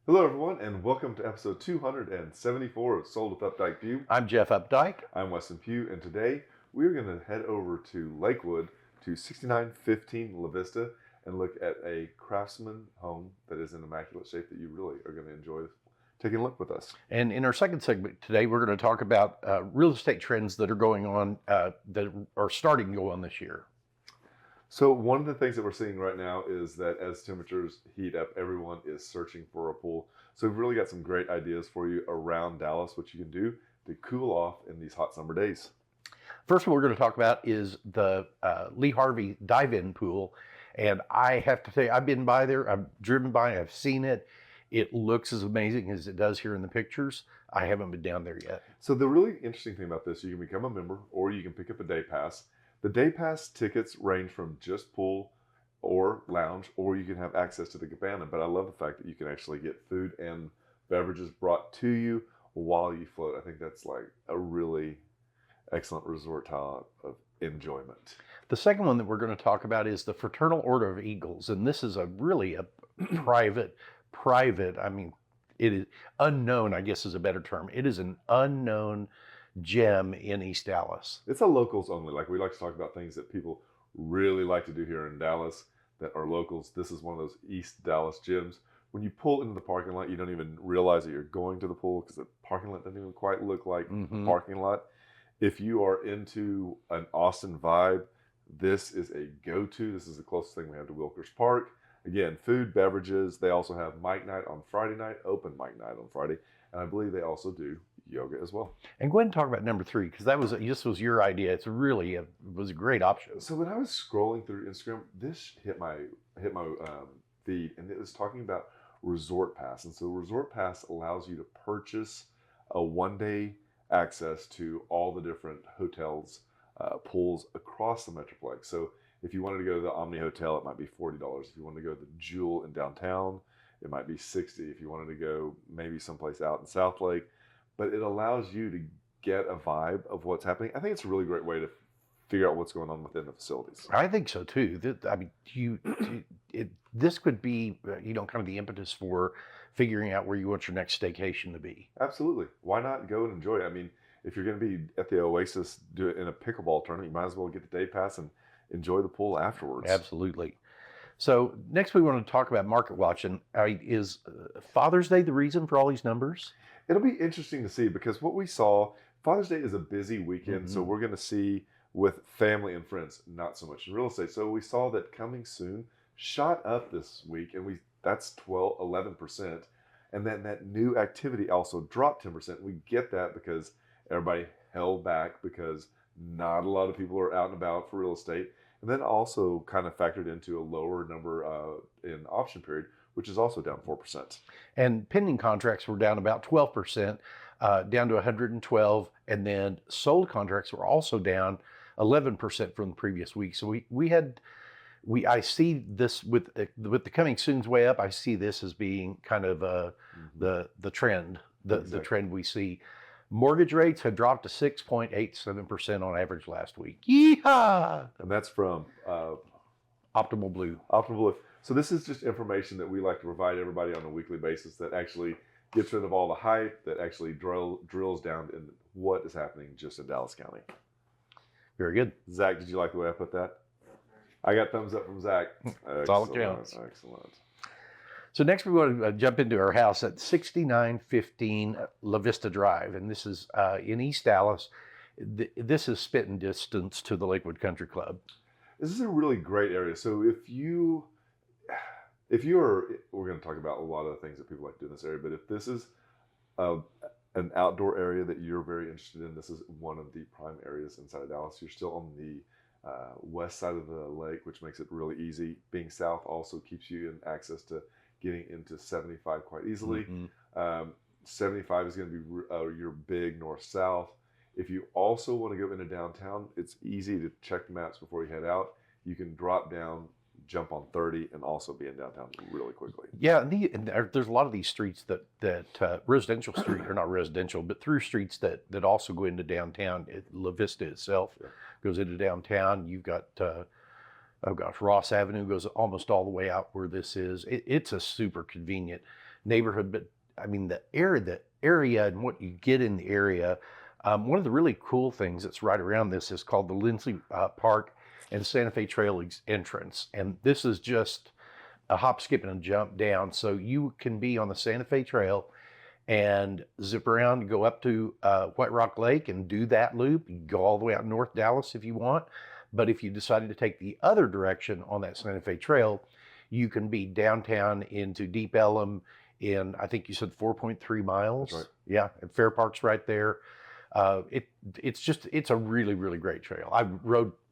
Hello, everyone, and welcome to episode 274 of Sold with Updike Pugh. I'm Jeff Updike. I'm Weston Pugh, and today we're going to head over to Lakewood to 6915 La Vista and look at a craftsman home that is in immaculate shape that you really are going to enjoy taking a look with us. And in our second segment today, we're going to talk about real estate trends that are going on, that are starting to go on this year. So one of the things that we're seeing right now is that as temperatures heat up, everyone is searching for a pool. So we've really got some great ideas for you around Dallas, what you can do to cool off in these hot summer days. First one we're going to talk about is the Lee Harvey dive-in pool. And I have to tell you, I've been by there, I've driven by, I've seen it. It looks as amazing as it does here in the pictures. I haven't been down there yet. So the really interesting thing about this, you can become a member or you can pick up a day pass. The day pass tickets range from just pool or lounge, or you can have access to the cabana. But I love the fact that you can actually get food and beverages brought to you while you float. I think that's like a really excellent resort type of enjoyment. The second one that we're going to talk about is the Fraternal Order of Eagles. And this is a private, I mean, it is unknown, I guess is a better term. It is an unknown gem in East Dallas. It's a locals only. Like, we like to talk about things that people really like to do here in Dallas that are locals. This is one of those East Dallas gyms. When you pull into the parking lot, you don't even realize that you're going to the pool because the parking lot doesn't even quite look like a parking lot. If you are into an Austin vibe, this is a go-to. This is the closest thing we have to Wilkers Park. Again, food, beverages. They also have mic night on Friday night, open mic night on Friday. And I believe they also do yoga as well. And go ahead and talk about number three, because this was your idea. It's really it was a great option. So when I was scrolling through Instagram, this hit my feed, and it was talking about Resort Pass. And so Resort Pass allows you to purchase a one-day access to all the different hotels, pools across the Metroplex. So if you wanted to go to the Omni Hotel, it might be $40. If you wanted to go to the Jewel in downtown, it might be $60. If you wanted to go maybe someplace out in South Lake, but it allows you to get a vibe of what's happening. I think it's a really great way to figure out what's going on within the facilities. I think so too. I mean, this could be, kind of the impetus for figuring out where you want your next staycation to be. Absolutely. Why not go and enjoy it? I mean, if you're going to be at the Oasis, do it in a pickleball tournament, you might as well get the day pass and enjoy the pool afterwards. Absolutely. So next we want to talk about market watching. Is Father's Day the reason for all these numbers? It'll be interesting to see, because what we saw, Father's Day is a busy weekend, so we're going to see with family and friends, not so much in real estate. So we saw that coming soon shot up this week, and that's 11%. And then that new activity also dropped 10%. We get that because everybody held back because not a lot of people are out and about for real estate. And then also kind of factored into a lower number in option period, which is also down 4%. And pending contracts were down about 12%, down to 112. And then sold contracts were also down 11% from the previous week. So I see this with the coming soon's way up. I see this as being kind of the trend, the trend we see. Mortgage rates had dropped to 6.87% on average last week. Yeehaw! And that's from Optimal Blue. Optimal Blue. So this is just information that we like to provide everybody on a weekly basis that actually gets rid of all the hype, that actually drills down in what is happening just in Dallas County. Very good. Zach, did you like the way I put that? I got thumbs up from Zach. That's all that counts. Excellent. So next we want to jump into our house at 6915 La Vista Drive. And this is in East Dallas. This is spitting distance to the Lakewood Country Club. This is a really great area. So if you're, we're going to talk about a lot of the things that people like to do in this area, but if this is an outdoor area that you're very interested in, this is one of the prime areas inside of Dallas. You're still on the west side of the lake, which makes it really easy. Being south also keeps you in access to getting into 75 quite easily. 75 is going to be your big north-south. If you also want to go into downtown, it's easy to check the maps before you head out. You can drop down, jump on 30, and also be in downtown really quickly. Yeah, and there's a lot of these streets that residential street, or not residential, but through streets that also go into downtown. La Vista itself goes into downtown. You've got Ross Avenue goes almost all the way out where this is. It's a super convenient neighborhood, but I mean the area and what you get in the area. One of the really cool things that's right around this is called the Lindsley Park and Santa Fe Trail entrance, and this is just a hop, skip, and a jump down. So you can be on the Santa Fe Trail and zip around, go up to White Rock Lake and do that loop. You can go all the way out North Dallas if you want. But if you decided to take the other direction on that Santa Fe Trail, you can be downtown into Deep Ellum in, I think you said 4.3 miles. That's right. Yeah, and Fair Park's right there. It's a really, really great trail.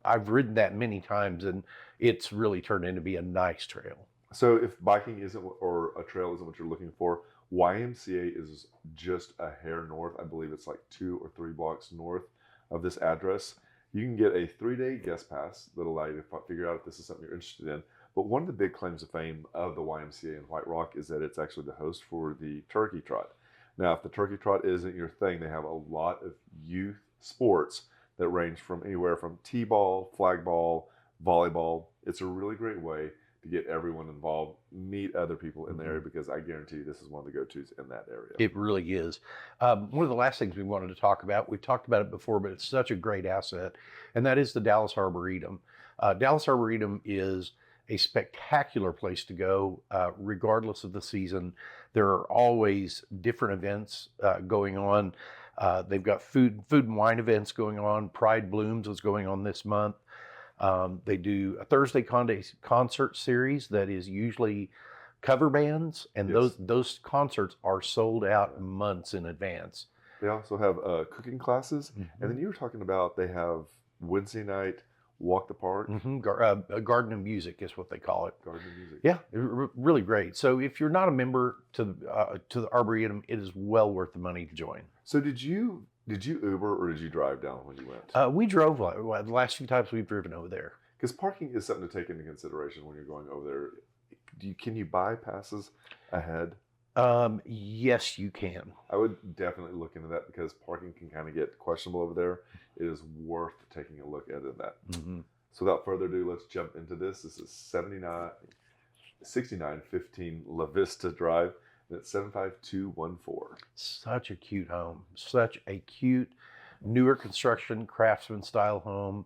I've ridden that many times, and it's really turned into be a nice trail. So if biking isn't or a trail isn't what you're looking for, YMCA is just a hair north. I believe it's like 2 or 3 blocks north of this address. You can get a 3-day guest pass that'll allow you to figure out if this is something you're interested in. But one of the big claims of fame of the YMCA in White Rock is that it's actually the host for the Turkey Trot. Now, if the Turkey Trot isn't your thing, they have a lot of youth sports that range from anywhere from t-ball, flag ball, volleyball. It's a really great way to get everyone involved, meet other people in the area, because I guarantee you this is one of the go-tos in that area. It really is. One of the last things we wanted to talk about, we've talked about it before, but it's such a great asset, and that is the Dallas Arboretum. Dallas Arboretum is a spectacular place to go, regardless of the season. There are always different events going on. They've got food and wine events going on. Pride Blooms is going on this month. They do a Thursday concert series that is usually cover bands, and Yes. those concerts are sold out months in advance. They also have cooking classes, and then you were talking about they have Wednesday night walk the park. Garden of Music is what they call it. Garden of Music. Yeah, really great. So if you're not a member to the Arboretum, it is well worth the money to join. So did you Uber or did you drive down when you went? We drove the last few times we've driven over there. Because parking is something to take into consideration when you're going over there. Can you buy passes ahead? Yes, you can. I would definitely look into that because parking can kind of get questionable over there. It is worth taking a look at that. So without further ado, let's jump into this. This is 6915 La Vista Drive, and it's 75214. Such a cute home. Such a cute, newer construction, craftsman-style home.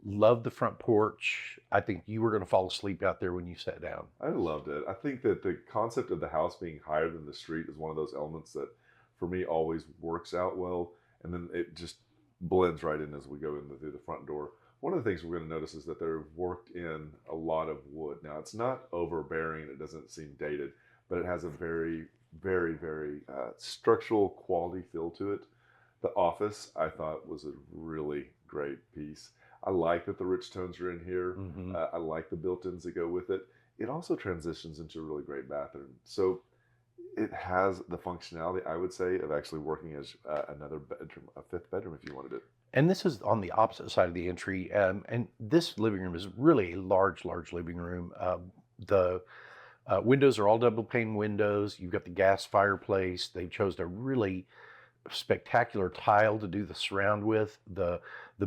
Love the front porch. I think you were going to fall asleep out there when you sat down. I loved it. I think that the concept of the house being higher than the street is one of those elements that, for me, always works out well, and then it just blends right in as we go in through the front door. One of the things we're going to notice is that they've worked in a lot of wood. Now, it's not overbearing. It doesn't seem dated, but it has a very, very, very structural quality feel to it. The office, I thought, was a really great piece. I like that the rich tones are in here. I like the built-ins that go with it. It also transitions into a really great bathroom. So it has the functionality, I would say, of actually working as another bedroom, a 5th bedroom if you wanted it. And this is on the opposite side of the entry. And this living room is really a large living room. The windows are all double pane windows. You've got the gas fireplace. They chose a really spectacular tile to do the surround with. The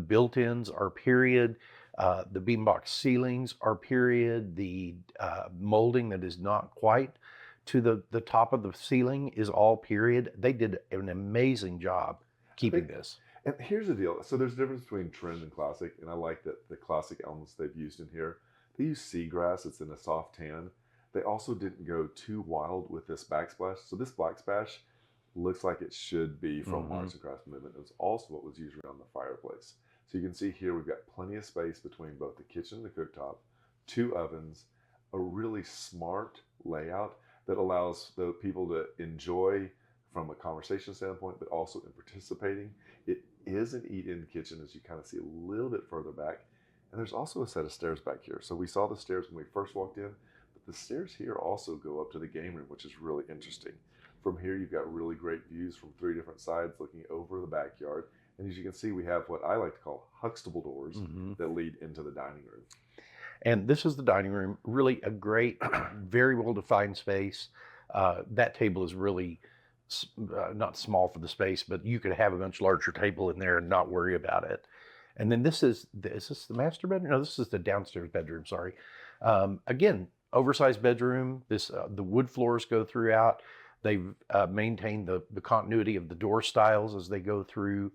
built-ins are period. The beambox ceilings are period. The molding that is not quite to the top of the ceiling is all period. They did an amazing job keeping this. And here's the deal. So there's a difference between trend and classic, and I like that the classic elements they've used in here. They use seagrass. It's in a soft tan. They also didn't go too wild with this backsplash. So this backsplash looks like it should be from Arts and Crafts Movement. It was also what was used around the fireplace. So you can see here we've got plenty of space between both the kitchen and the cooktop, 2 ovens, a really smart layout that allows the people to enjoy from a conversation standpoint, but also in participating. It is an eat-in kitchen, as you kind of see a little bit further back. And there's also a set of stairs back here. So we saw the stairs when we first walked in, but the stairs here also go up to the game room, which is really interesting. From here, you've got really great views from 3 different sides looking over the backyard. And as you can see, we have what I like to call Huxtable doors that lead into the dining room. And this is the dining room. Really a great, very well-defined space. That table is really not small for the space, but you could have a much larger table in there and not worry about it. And then is this the master bedroom? No, this is the downstairs bedroom, sorry. Again, oversized bedroom. This the wood floors go throughout. They've maintained the continuity of the door styles as they go through.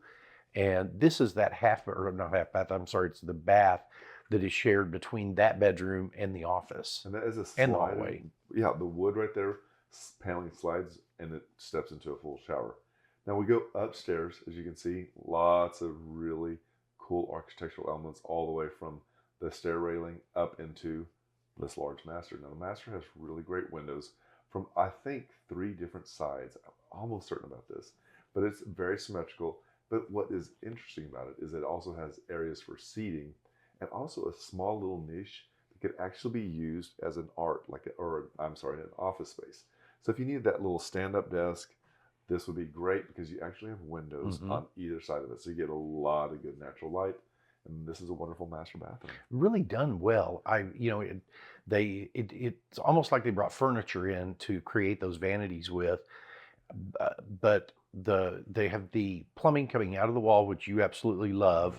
And this is that not half bath, I'm sorry, it's the bath that is shared between that bedroom and the office. And that is a and slide. the hallway. Yeah, the wood right there, paneling slides, and it steps into a full shower. Now we go upstairs, as you can see, lots of really cool architectural elements all the way from the stair railing up into this large master. Now the master has really great windows from, I think, 3 different sides. I'm almost certain about this, but it's very symmetrical. But what is interesting about it is it also has areas for seating and also a small little niche that could actually be used as an an office space. So if you need that little stand-up desk, this would be great because you actually have windows on either side of it. So you get a lot of good natural light. And this is a wonderful master bathroom. Really done well. It's almost like they brought furniture in to create those vanities with, but they have the plumbing coming out of the wall, which you absolutely love.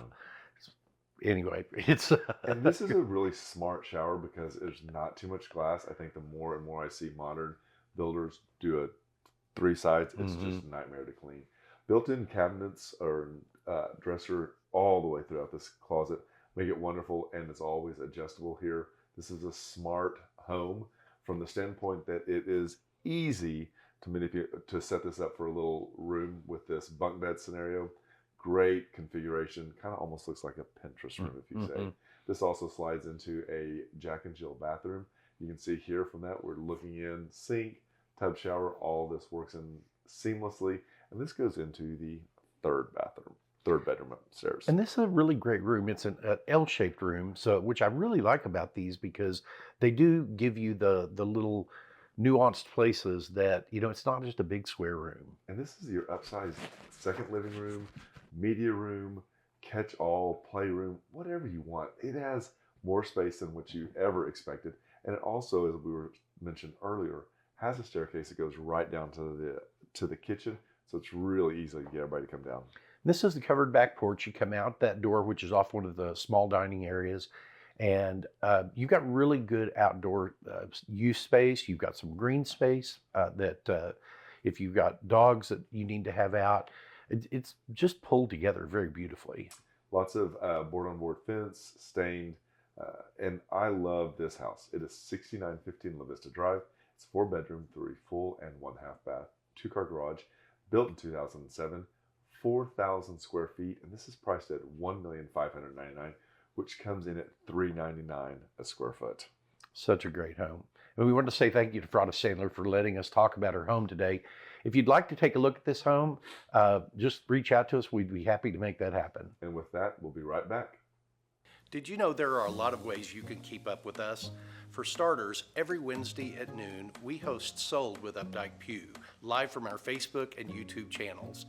Anyway, it's and this is a really smart shower because there's not too much glass. I think the more and more I see modern builders do 3 sides, it's just a nightmare to clean. Built-in cabinets or dresser all the way throughout this closet make it wonderful, and it's always adjustable here. This is a smart home from the standpoint that it is easy to manipulate, to set this up for a little room with this bunk bed scenario. Great configuration, kind of almost looks like a Pinterest room, if you say. This also slides into a Jack and Jill bathroom. You can see here from that, we're looking in, sink, tub shower, all this works in seamlessly. And this goes into the third bedroom upstairs. And this is a really great room. It's an L-shaped room, which I really like about these because they do give you the little nuanced places that, it's not just a big square room. And this is your upsized second living room, media room, catch-all playroom, whatever you want. It has more space than what you ever expected. And it also, as we mentioned earlier, has a staircase that goes right down to the kitchen. So it's really easy to get everybody to come down. This is the covered back porch. You come out that door, which is off one of the small dining areas, and you've got really good outdoor use space. You've got some green space that if you've got dogs that you need to have out, it's just pulled together very beautifully. Lots of board-on-board fence, stained, and I love this house. It is 6915 La Vista Drive. It's 4 bedroom, 3 full and 1 half bath, 2-car garage, built in 2007. 4,000 square feet, and this is priced at $1,599,000, which comes in at $399 a square foot. Such a great home. And we want to say thank you to Frada Sandler for letting us talk about her home today. If you'd like to take a look at this home, just reach out to us. We'd be happy to make that happen. And with that, we'll be right back. Did you know there are a lot of ways you can keep up with us? For starters, every Wednesday at noon, we host Sold with Updike Pugh, live from our Facebook and YouTube channels.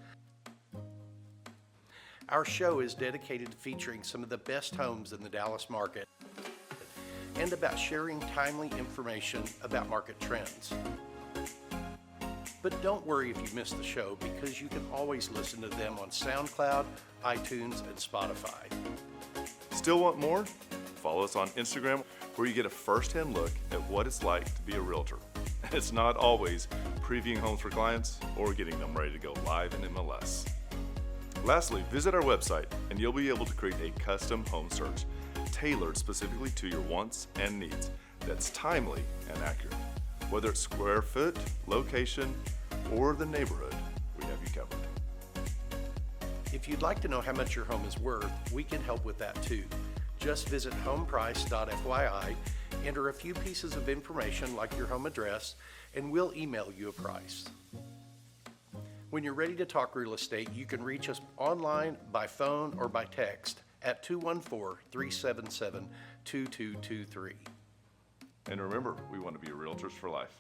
Our show is dedicated to featuring some of the best homes in the Dallas market and about sharing timely information about market trends. But don't worry if you miss the show, because you can always listen to them on SoundCloud, iTunes, and Spotify. Still want more? Follow us on Instagram, where you get a first-hand look at what it's like to be a realtor. It's not always previewing homes for clients or getting them ready to go live in MLS. Lastly, visit our website and you'll be able to create a custom home search tailored specifically to your wants and needs that's timely and accurate. Whether it's square foot, location, or the neighborhood, we have you covered. If you'd like to know how much your home is worth, we can help with that too. Just visit homeprice.fyi, enter a few pieces of information like your home address, and we'll email you a price. When you're ready to talk real estate, you can reach us online, by phone, or by text at 214-377-2223. And remember, we want to be realtors for life.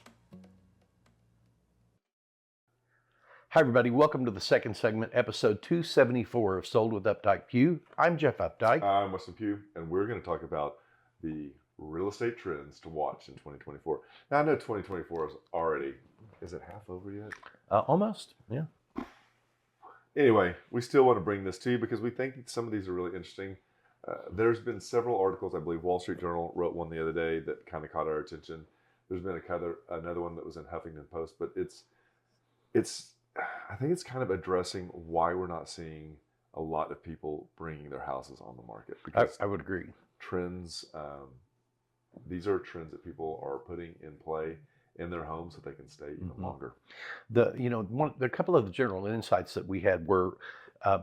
Hi everybody, welcome to the second segment, episode 274 of Sold with Updike Pugh. I'm Jeff Updike. I'm Weston Pugh, and we're going to talk about the real estate trends to watch in 2024. Now, I know 2024 is it half over yet? Almost, yeah. Anyway, we still want to bring this to you because we think some of these are really interesting. There's been several articles. I believe Wall Street Journal wrote one the other day that kind of caught our attention. There's been another one that was in Huffington Post, but it's I think it's kind of addressing why we're not seeing a lot of people bringing their houses on the market, because I would agree. trends. These are trends that people are putting in play in their homes so they can stay even longer. The couple of the general insights that we had were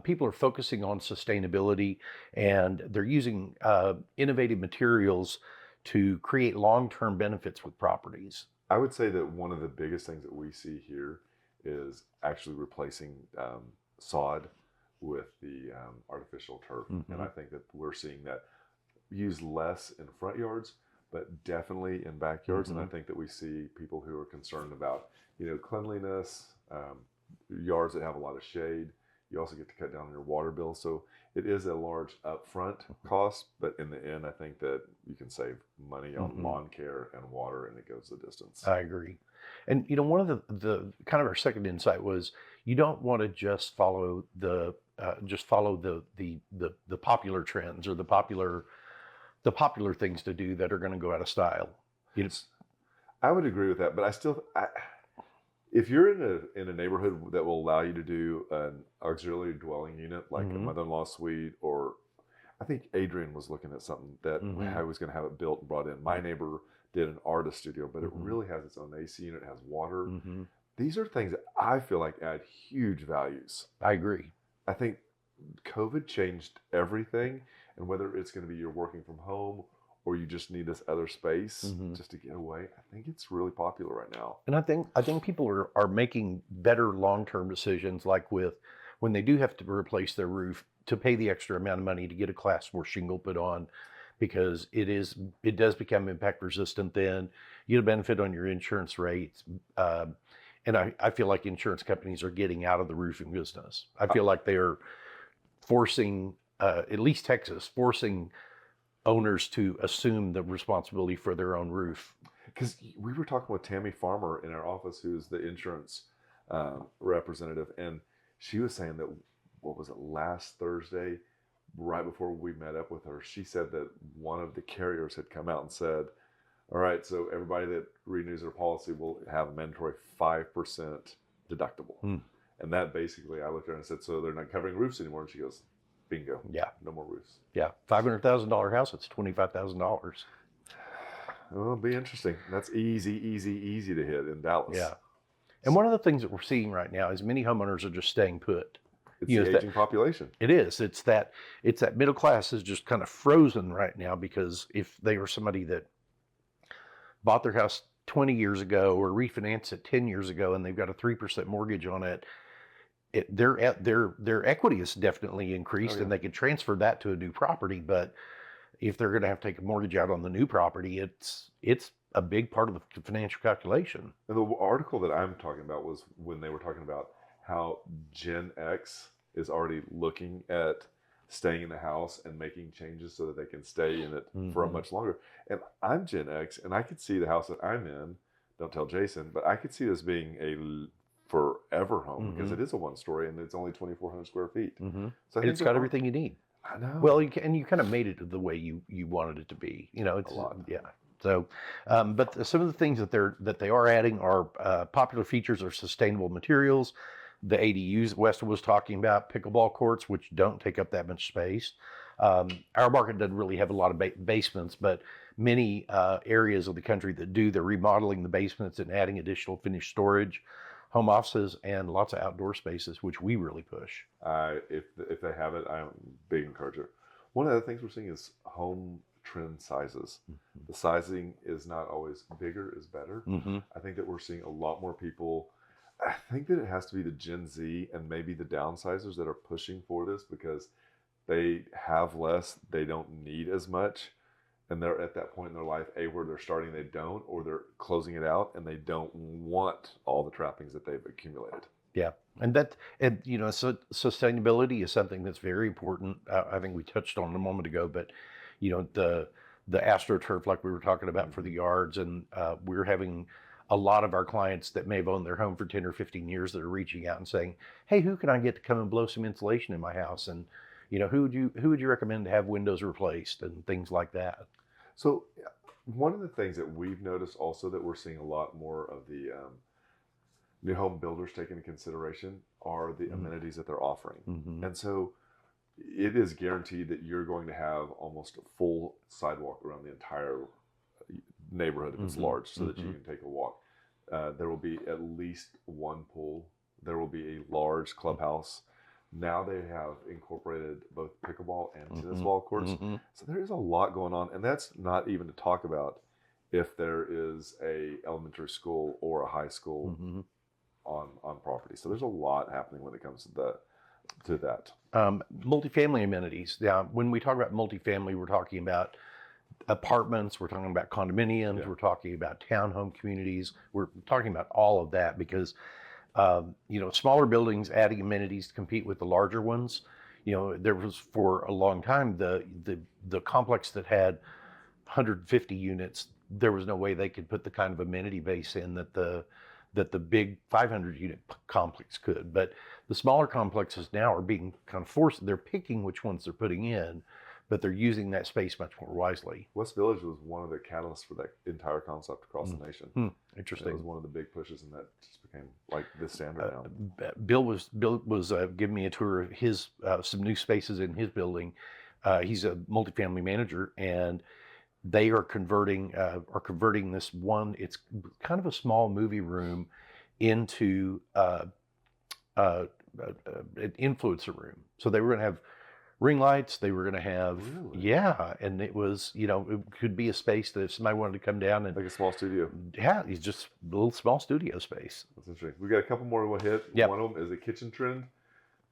people are focusing on sustainability, and they're using innovative materials to create long-term benefits with properties. I would say that one of the biggest things that we see here is actually replacing sod with the artificial turf. And I think that we're seeing that used less in front yards, but definitely in backyards. And I think that we see people who are concerned about, cleanliness, yards that have a lot of shade. You also get to cut down on your water bill. So it is a large upfront cost, but in the end, I think that you can save money on lawn care and water, and it goes the distance. I agree. And one of the kind of our second insight was you don't want to just follow the popular trends or the popular things to do that are going to go out of style. I would agree with that, but if you're in a neighborhood that will allow you to do an auxiliary dwelling unit like a mother-in-law suite, or I think Adrian was looking at something that I was going to have it built and brought in. My neighbor did an artist studio, but it really has its own AC unit, it has water. These are things that I feel like add huge values. I agree. I think COVID changed everything, and whether it's going to be you're working from home or you just need this other space just to get away, I think it's really popular right now. And I think people are making better long-term decisions, like with when they do have to replace their roof, to pay the extra amount of money to get a Class 4 shingle put on, because it does become impact resistant. Then you get a benefit on your insurance rates. And I feel like insurance companies are getting out of the roofing business. I feel like they are forcing, at least Texas, forcing owners to assume the responsibility for their own roof. Because we were talking with Tammy Farmer in our office, who's the insurance representative, and she was saying that, what was it, last Thursday, right before we met up with her, she said that one of the carriers had come out and said, all right, so everybody that renews their policy will have a mandatory 5% deductible. And that basically, I looked at her and said, so they're not covering roofs anymore? And she goes, bingo. Yeah. No more roofs. Yeah. $500,000 house, it's $25,000. Well, it'll be interesting. That's easy to hit in Dallas. Yeah. And one of the things that we're seeing right now is many homeowners are just staying put. It's the aging population. It is. It's that middle class is just kind of frozen right now, because if they were somebody that bought their house 20 years ago or refinanced it 10 years ago and they've got a 3% mortgage on it, their equity has definitely increased, and they could transfer that to a new property. But if they're going to have to take a mortgage out on the new property, it's a big part of the financial calculation. And the article that I'm talking about was when they were talking about how Gen X is already looking at staying in the house and making changes so that they can stay in it for a much longer. And I'm Gen X, and I could see the house that I'm in, don't tell Jason, but I could see this being a forever home, because it is a one-story and it's only 2,400 square feet. So it's got everything you need. I know. Well, you kind of made it the way you wanted it to be. It's a lot. Yeah. So, but some of the things that they are adding are popular features are sustainable materials. The ADUs Weston was talking about, pickleball courts, which don't take up that much space. Our market doesn't really have a lot of basements, but many areas of the country that do, they're remodeling the basements and adding additional finished storage, home offices, and lots of outdoor spaces, which we really push. If they have it, I'm a big encourager. One of the things we're seeing is home trim sizes. The sizing is not always bigger is better. I think that we're seeing a lot more people. I think that it has to be the Gen Z and maybe the downsizers that are pushing for this, because they have less, they don't need as much, and they're at that point in their life, where they're starting, they don't, or they're closing it out, and they don't want all the trappings that they've accumulated. Yeah, and so sustainability is something that's very important. I think we touched on it a moment ago, but the AstroTurf, like we were talking about for the yards, and we're having a lot of our clients that may have owned their home for 10 or 15 years that are reaching out and saying, hey, who can I get to come and blow some insulation in my house? And who would you recommend to have windows replaced and things like that? So one of the things that we've noticed also that we're seeing a lot more of the new home builders take into consideration are the amenities that they're offering. And so it is guaranteed that you're going to have almost a full sidewalk around the entire neighborhood if it's large, so that you can take a walk. There will be at least one pool. There will be a large clubhouse. Now they have incorporated both pickleball and tennis ball courts. So there is a lot going on, and that's not even to talk about if there is a elementary school or a high school on property. So there's a lot happening when it comes to that. Multifamily amenities. Now, when we talk about multifamily, we're talking about apartments, we're talking about condominiums, we're talking about townhome communities. We're talking about all of that because smaller buildings adding amenities to compete with the larger ones. There was for a long time the complex that had 150 units. There was no way they could put the kind of amenity base in that the big 500 unit complex could. But the smaller complexes now are being kind of forced. They're picking which ones they're putting in, but they're using that space much more wisely. West Village was one of the catalysts for that entire concept across the nation. Interesting. It was one of the big pushes, and that just became like the standard now. Bill was giving me a tour of his some new spaces in his building. He's a multifamily manager, and they are converting this one. It's kind of a small movie room into an influencer room. So they were going to have ring lights. They were going to have, and it was, it could be a space that if somebody wanted to come down and like a small studio. Yeah, it's just a little small studio space. That's interesting. We got a couple more we'll hit. Yep. One of them is a kitchen trend.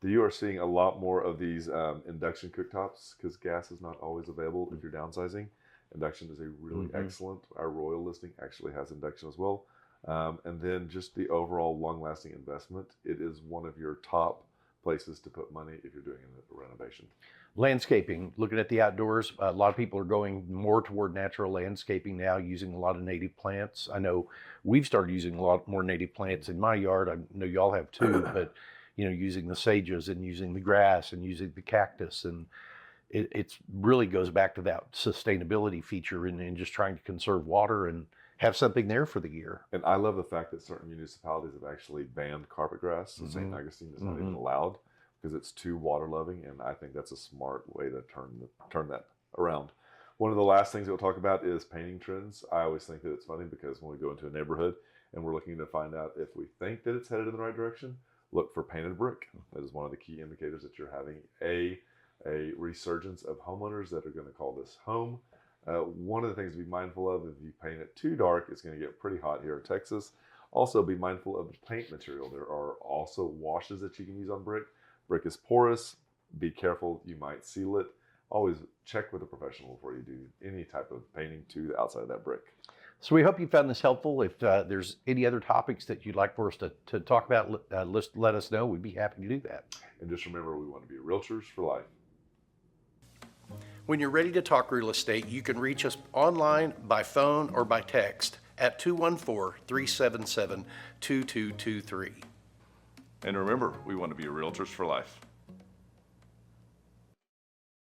You are seeing a lot more of these induction cooktops because gas is not always available if you're downsizing. Induction is a really excellent. Our Royal listing actually has induction as well. And then just the overall long-lasting investment. It is one of your top places to put money if you're doing a renovation. Landscaping, looking at the outdoors, a lot of people are going more toward natural landscaping now, using a lot of native plants. I know we've started using a lot more native plants in my yard. I know y'all have too, but using the sages and using the grass and using the cactus, and it really goes back to that sustainability feature and just trying to conserve water and have something there for the year. And I love the fact that certain municipalities have actually banned carpet grass. So St. Augustine is not even allowed because it's too water loving, and I think that's a smart way to turn that around. One of the last things that we'll talk about is painting trends. I always think that it's funny because when we go into a neighborhood and we're looking to find out if we think that it's headed in the right direction, look for painted brick. That is one of the key indicators that you're having a resurgence of homeowners that are going to call this home. One of the things to be mindful of, if you paint it too dark, it's going to get pretty hot here in Texas. Also be mindful of the paint material. There are also washes that you can use on brick. Brick is porous. Be careful, you might seal it. Always check with a professional before you do any type of painting to the outside of that brick. So we hope you found this helpful. If there's any other topics that you'd like for us to talk about, let us know. We'd be happy to do that. And just remember, we want to be realtors for life. When you're ready to talk real estate, you can reach us online, by phone, or by text at 214-377-2223. And remember, we want to be realtors for life.